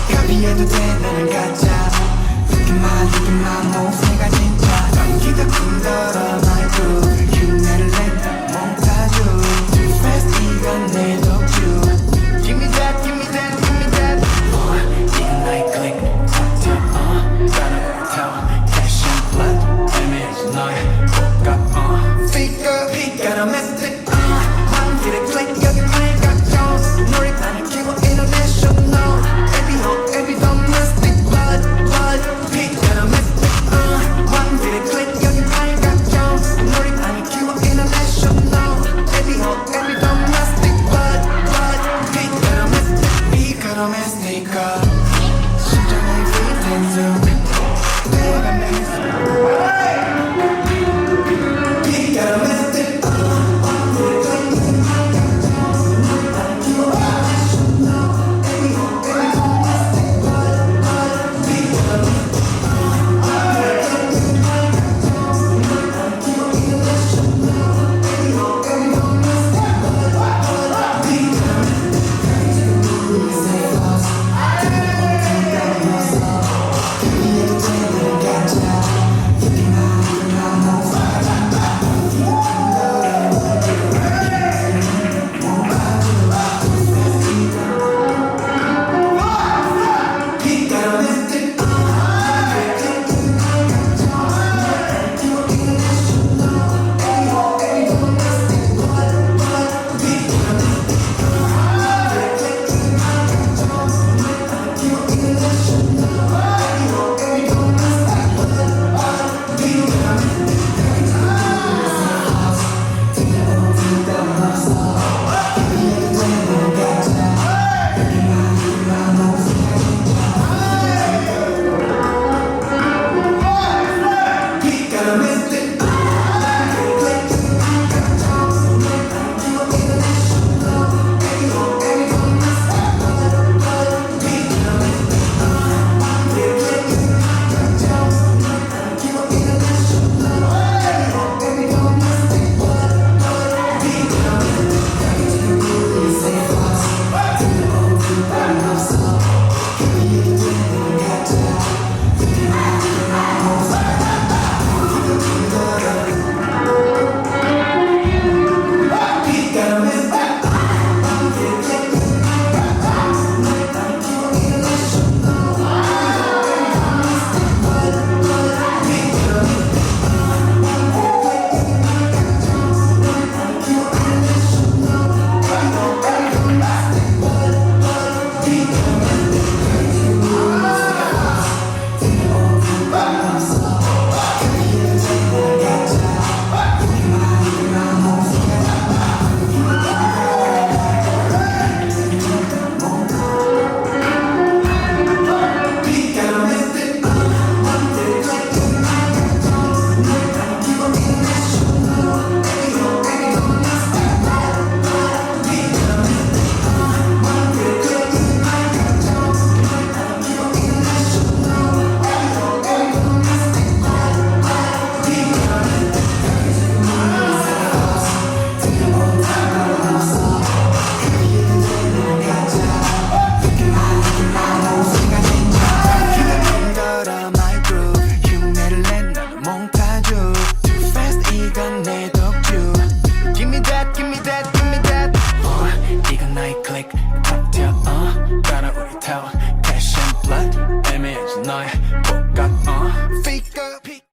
카피해도 돼 나는 가짜 느낌만 모세가 진짜 전기가 쿵더러 나의 groove 흉내를 낸다 몽타주 Too fast 이건 내 독주 Give me that, give me that, give me that 이건 나의 click, 탁탁 따라붙어 Cash and blood, image 너의 호감 Figure, 피가로 mystic 왕길의 click 여기 맑았죠 놀이판을 키워 international Every hope, every domestic blood, blood 피가로 mystic 왕길의 click 여기 맑았죠 놀이판을 키워 international Every hope, every domestic blood, blood 피가로 mystic 피가로 mystic 심장의 rhythm